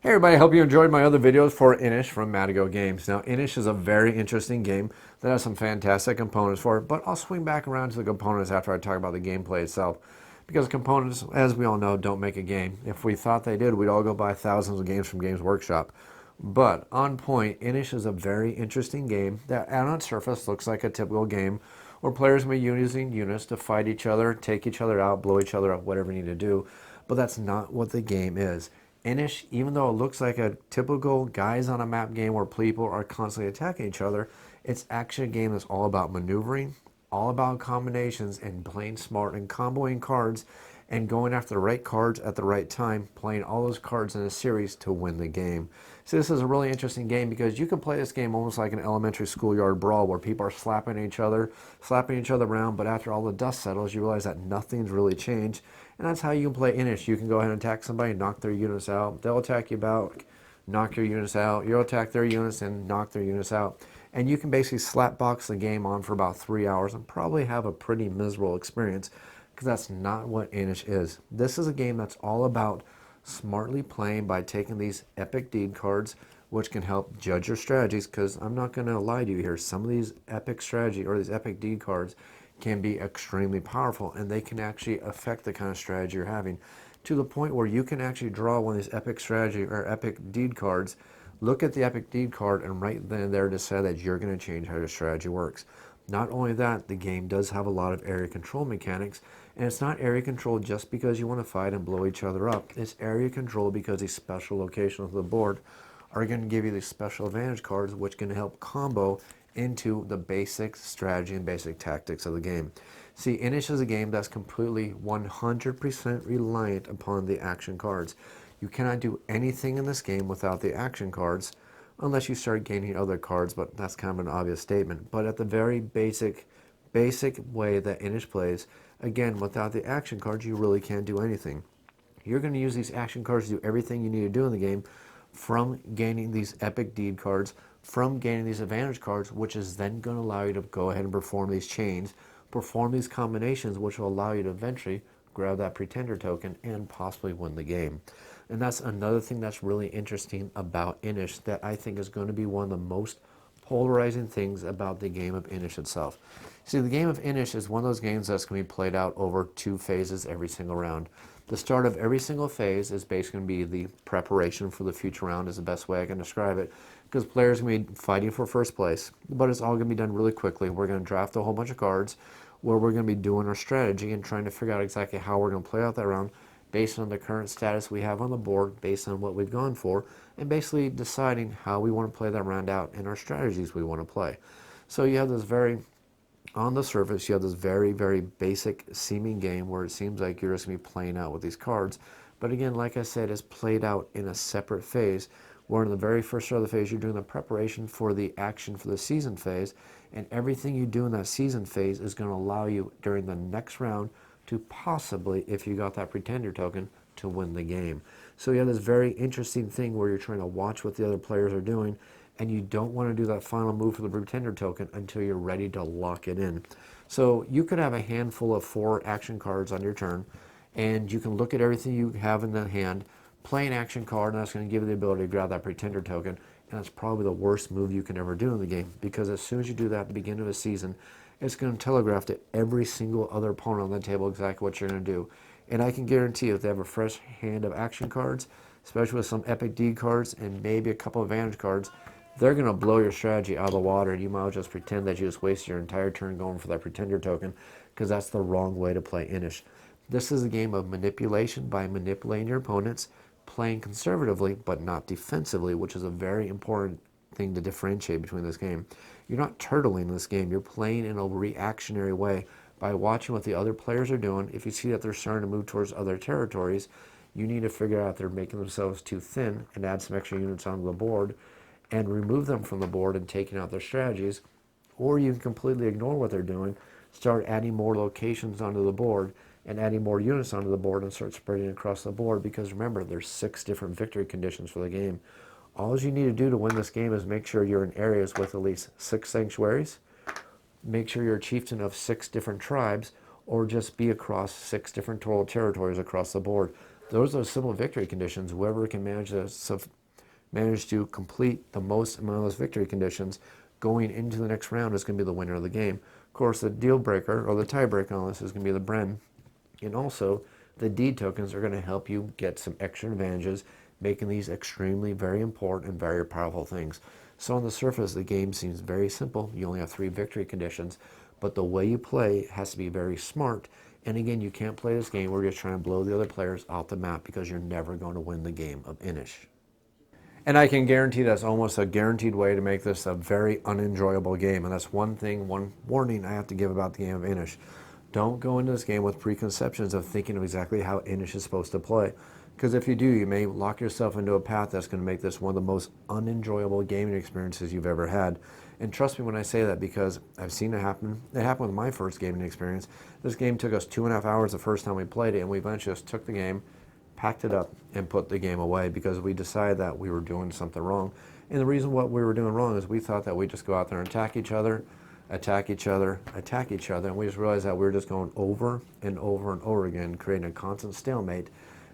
Hey everybody, I hope you enjoyed my other videos for Inish from Madigo Games. Now, Inish is a very interesting game that has some fantastic components for it, but I'll swing back around to the components after I talk about the gameplay itself. Because components, as we all know, don't make a game. If we thought they did, we'd all go buy thousands of games from Games Workshop. But on point, Inish is a very interesting game that on its surface looks like a typical game where players may be using units to fight each other, take each other out, blow each other up, whatever you need to do. But that's not what the game is. Inish, even though it looks like a typical guys on a map game where people are constantly attacking each other, it's actually a game that's all about maneuvering, all about combinations and playing smart and comboing cards and going after the right cards at the right time, playing all those cards in a series to win the game. So this is a really interesting game because you can play this game almost like an elementary schoolyard brawl where people are slapping each other around, but after all the dust settles, you realize that nothing's really changed. And that's how you can play Inish. You can go ahead and attack somebody, knock their units out. They'll attack you back, knock your units out. You'll attack their units and knock their units out. And you can basically slap box the game on for about 3 hours and probably have a pretty miserable experience because that's not what Inish is. This is a game that's all about smartly playing by taking these epic deed cards, which can help judge your strategies, because I'm not going to lie to you here, some of these epic strategy or these epic deed cards can be extremely powerful, and they can actually affect the kind of strategy you're having, to the point where you can actually draw one of these epic strategy or epic deed cards, look at the epic deed card, and right then and there decide that you're going to change how your strategy works. Not only that, the game does have a lot of area control mechanics, and it's not area control just because you want to fight and blow each other up. It's area control because these special locations of the board are going to give you these special advantage cards, which can help combo into the basic strategy and basic tactics of the game. See, Inish is a game that's completely 100% reliant upon the action cards. You cannot do anything in this game without the action cards, unless you start gaining other cards, but that's kind of an obvious statement. But at the very basic way that Inish plays, again, without the action cards, you really can't do anything. You're going to use these action cards to do everything you need to do in the game, from gaining these epic deed cards, from gaining these advantage cards, which is then going to allow you to go ahead and perform these chains, perform these combinations, which will allow you to eventually grab that pretender token and possibly win the game. And that's another thing that's really interesting about Inish that I think is going to be one of the most polarizing things about the game of Inish itself. See, the game of Inish is one of those games that's going to be played out over 2 phases every single round. The start of every single phase is basically going to be the preparation for the future round, is the best way I can describe it, because players are going to be fighting for first place, but it's all going to be done really quickly. We're going to draft a whole bunch of cards where we're going to be doing our strategy and trying to figure out exactly how we're going to play out that round based on the current status we have on the board, based on what we've gone for, and basically deciding how we want to play that round out and our strategies we want to play. So you have this on the surface, you have this very basic seeming game where it seems like you're just going to be playing out with these cards. But again, like I said, it's played out in a separate phase, where in the very first start of the phase, you're doing the preparation for the action for the season phase, and everything you do in that season phase is going to allow you during the next round to possibly, if you got that pretender token, to win the game. So you have this very interesting thing where you're trying to watch what the other players are doing, and you don't want to do that final move for the pretender token until you're ready to lock it in. So you could have a handful of 4 action cards on your turn, and you can look at everything you have in the hand, play an action card, and that's going to give you the ability to grab that pretender token, and that's probably the worst move you can ever do in the game, because as soon as you do that at the beginning of a season, it's going to telegraph to every single other opponent on the table exactly what you're going to do. And I can guarantee you, if they have a fresh hand of action cards, especially with some epic deed cards and maybe a couple of advantage cards, they're going to blow your strategy out of the water, and you might just pretend that you just wasted your entire turn going for that pretender token, because that's the wrong way to play Inish. This is a game of manipulation by manipulating your opponents, playing conservatively but not defensively, which is a very important thing to differentiate between this game. You're not turtling in this game. You're playing in a reactionary way by watching what the other players are doing. If you see that they're starting to move towards other territories, you need to figure out if they're making themselves too thin and add some extra units onto the board and remove them from the board and taking out their strategies. Or you can completely ignore what they're doing, start adding more locations onto the board and adding more units onto the board and start spreading across the board, because remember, there's 6 different victory conditions for the game. All you need to do to win this game is make sure you're in areas with at least 6 sanctuaries, make sure you're a chieftain of 6 different tribes, or just be across 6 different total territories across the board. Those are simple victory conditions. Whoever can manage to complete the most amount of those victory conditions going into the next round is going to be the winner of the game. Of course, the deal breaker or the tiebreaker on this is going to be the Bren. And also, the deed tokens are going to help you get some extra advantages, making these extremely very important and very powerful things. So on the surface, the game seems very simple. You only have 3 victory conditions, but the way you play has to be very smart. And again, you can't play this game where you're trying to blow the other players off the map, because you're never going to win the game of Inish. And I can guarantee that's almost a guaranteed way to make this a very unenjoyable game. And that's one thing, one warning I have to give about the game of Inish. Don't go into this game with preconceptions of thinking of exactly how Inish is supposed to play. Because if you do, you may lock yourself into a path that's going to make this one of the most unenjoyable gaming experiences you've ever had. And trust me when I say that, because I've seen it happen. It happened with my first gaming experience. This game took us 2.5 hours the first time we played it, and we eventually just took the game, packed it up, and put the game away because we decided that we were doing something wrong. And the reason what we were doing wrong is we thought that we'd just go out there and attack each other, attack each other, attack each other, and we just realized that we were just going over and over and over again, creating a constant stalemate.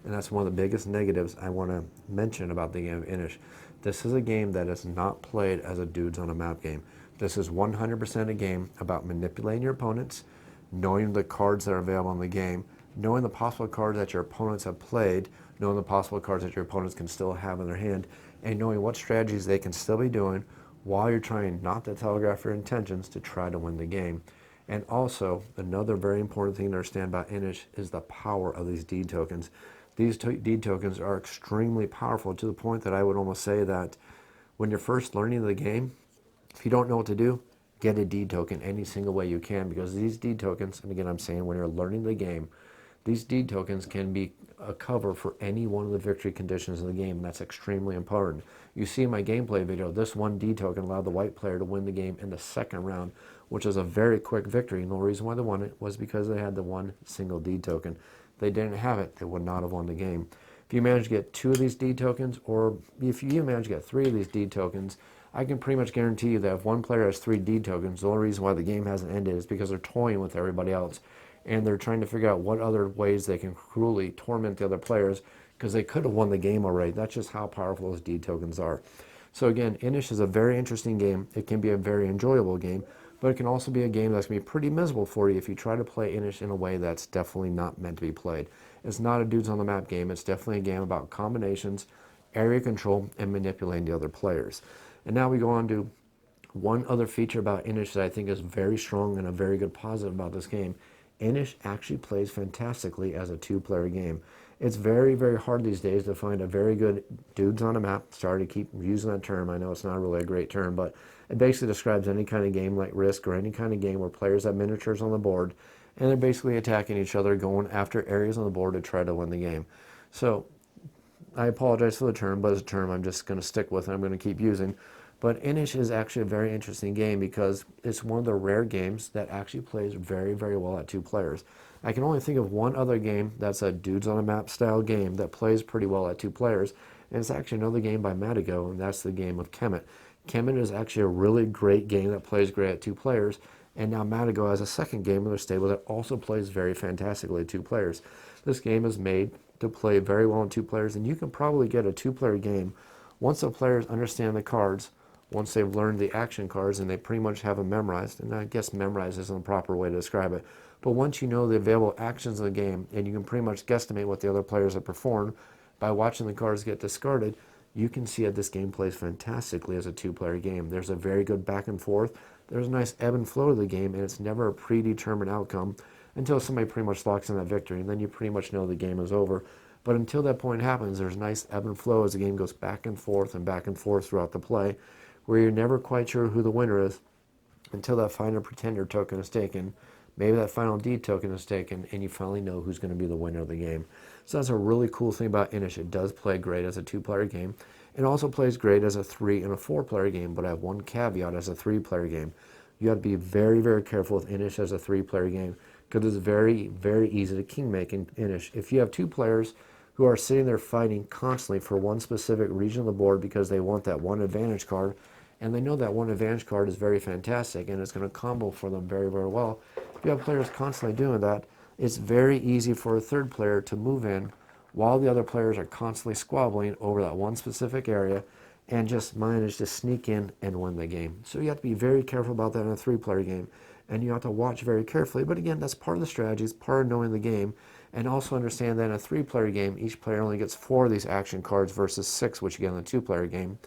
And that's one of the biggest negatives I want to mention about the game of Inish. This is a game that is not played as a dudes on a map game. This is 100% a game about manipulating your opponents, knowing the cards that are available in the game, knowing the possible cards that your opponents have played, knowing the possible cards that your opponents can still have in their hand, and knowing what strategies they can still be doing while you're trying not to telegraph your intentions to try to win the game. And also, another very important thing to understand about Inish is the power of these deed tokens. These deed tokens are extremely powerful, to the point that I would almost say that when you're first learning the game, if you don't know what to do, get a deed token any single way you can, because these deed tokens, and again I'm saying when you're learning the game, these deed tokens can be a cover for any one of the victory conditions in the game, and that's extremely important. You see in my gameplay video, this one deed token allowed the white player to win the game in the second round, which is a very quick victory. And the reason why they won it was because they had the one single deed token. If they didn't have it, they would not have won the game. If you manage to get 2 of these deed tokens, or if you manage to get 3 of these deed tokens, I can pretty much guarantee you that if one player has 3 deed tokens, the only reason why the game hasn't ended is because they're toying with everybody else. And they're trying to figure out what other ways they can cruelly torment the other players, because they could have won the game already. That's just how powerful those deed tokens are. So again, Inish is a very interesting game. It can be a very enjoyable game, but it can also be a game that's going to be pretty miserable for you if you try to play Inish in a way that's definitely not meant to be played. It's not a dudes on the map game. It's definitely a game about combinations, area control, and manipulating the other players. And now we go on to one other feature about Inish that I think is very strong and a very good positive about this game. Inish actually plays fantastically as a 2-player game. It's very, very hard these days to find a very good dudes on a map. Sorry to keep using that term. I know it's not really a great term, but it basically describes any kind of game like Risk, or any kind of game where players have miniatures on the board and they're basically attacking each other, going after areas on the board to try to win the game. So I apologize for the term, but it's a term I'm just going to stick with and I'm going to keep using. But Inish is actually a very interesting game because it's one of the rare games that actually plays very, very well at 2 players. I can only think of one other game that's a dudes on a map style game that plays pretty well at 2 players, and it's actually another game by Madigo, and that's the game of Kemet. Kemet is actually a really great game that plays great at 2 players, and now Madigo has a second game in their stable that also plays very fantastically at 2 players. This game is made to play very well in 2 players, and you can probably get a 2-player game once the players understand the cards, once they've learned the action cards and they pretty much have them memorized. And I guess memorized isn't the proper way to describe it, but once you know the available actions of the game and you can pretty much guesstimate what the other players have performed by watching the cards get discarded, you can see that this game plays fantastically as a 2-player game. There's a very good back and forth. There's a nice ebb and flow to the game, and it's never a predetermined outcome until somebody pretty much locks in that victory, and then you pretty much know the game is over. But until that point happens, there's nice ebb and flow as the game goes back and forth throughout the play, where you're never quite sure who the winner is until that final pretender token is taken, maybe that final deed token is taken, and you finally know who's going to be the winner of the game. So that's a really cool thing about Inish. It does play great as a 2-player game. It also plays great as a 3 and a 4-player game, but I have one caveat as a 3-player game. You have to be very, very careful with Inish as a 3-player game, because it's very, very easy to king make in Inish. If you have 2 players who are sitting there fighting constantly for one specific region of the board because they want that one advantage card, and they know that one advantage card is very fantastic and it's going to combo for them very, very well. If you have players constantly doing that, it's very easy for a 3rd player to move in while the other players are constantly squabbling over that one specific area and just manage to sneak in and win the game. So you have to be very careful about that in a 3-player game, and you have to watch very carefully. But again, that's part of the strategy, it's part of knowing the game, and also understand that in a 3-player game, each player only gets 4 of these action cards versus 6, which you get in a 2-player game.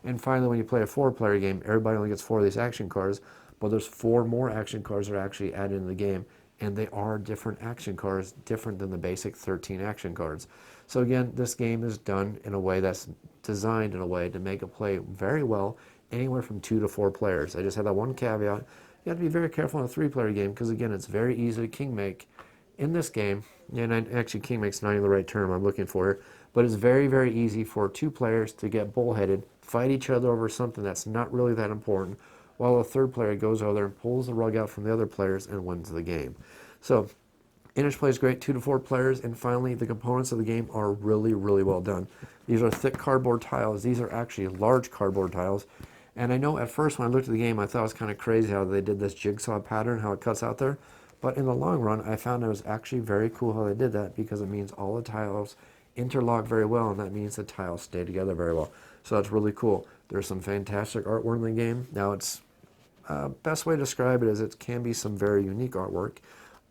And finally, when you play a 4-player game, everybody only gets 4 of these action cards, but there's 4 more action cards that are actually added in the game, and they are different action cards, different than the basic 13 action cards. So again, this game is done in a way that's designed in a way to make it play very well, anywhere from 2 to 4 players. I just had that one caveat. You have to be very careful in a 3-player game, because again, it's very easy to king make in this game. And actually, king make's not even the right term I'm looking for, but it's very, very easy for 2 players to get bullheaded, fight each other over something that's not really that important, while a 3rd player goes over there and pulls the rug out from the other players and wins the game. So Inish plays great, 2 to 4 players, and finally the components of the game are really, really well done. These are thick cardboard tiles. These are actually large cardboard tiles. And I know at first when I looked at the game, I thought it was kind of crazy how they did this jigsaw pattern, how it cuts out there. But in the long run, I found it was actually very cool how they did that, because it means all the tiles interlock very well, and that means the tiles stay together very well. So that's really cool. There's some fantastic artwork in the game. Now, it's best way to describe it is it can be some very unique artwork.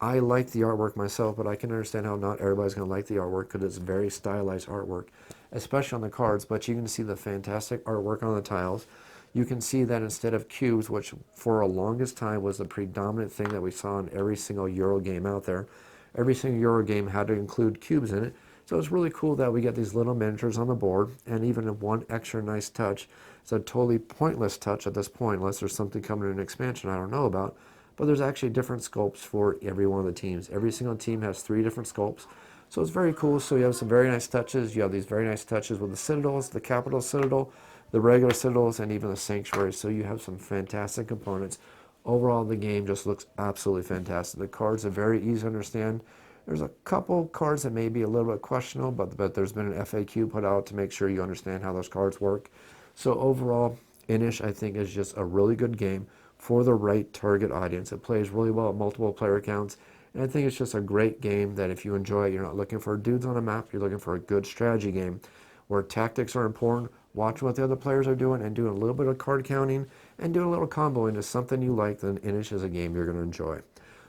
I like the artwork myself, but I can understand how not everybody's going to like the artwork, because it's very stylized artwork, especially on the cards. But you can see the fantastic artwork on the tiles. You can see that instead of cubes, which for a longest time was the predominant thing that we saw in every single Euro game out there, every single Euro game had to include cubes in it. So it's really cool that we get these little miniatures on the board, and even one extra nice touch. It's a totally pointless touch at this point, unless there's something coming in an expansion I don't know about. But there's actually different sculpts for every one of the teams. Every single team has 3 different sculpts. So it's very cool. So you have some very nice touches. You have these very nice touches with the citadels, the capital citadel, the regular citadels, and even the sanctuary. So you have some fantastic components. Overall, the game just looks absolutely fantastic. The cards are very easy to understand. There's a couple cards that may be a little bit questionable, but there's been an FAQ put out to make sure you understand how those cards work. So overall, Inish, I think, is just a really good game for the right target audience. It plays really well at multiple player accounts, and I think it's just a great game that if you enjoy it, you're not looking for dudes on a map, you're looking for a good strategy game where tactics are important, watching what the other players are doing, and doing a little bit of card counting, and doing a little comboing is something you like, then Inish is a game you're going to enjoy.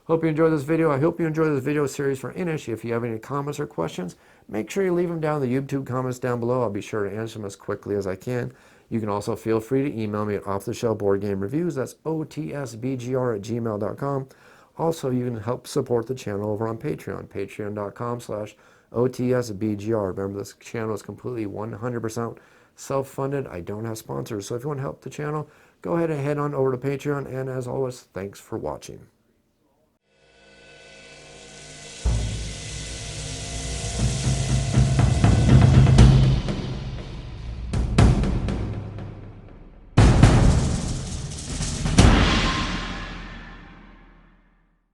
Hope you enjoyed this video. I hope you enjoyed this video series for Inish. If you have any comments or questions, make sure you leave them down in the YouTube comments down below. I'll be sure to answer them as quickly as I can. You can also feel free to email me at offtheshelfboardgamereviews. That's otsbgr@gmail.com. Also, you can help support the channel over on Patreon, patreon.com/otsbgr. Remember, this channel is completely 100% self-funded. I don't have sponsors. So if you want to help the channel, go ahead and head on over to Patreon. And as always, thanks for watching.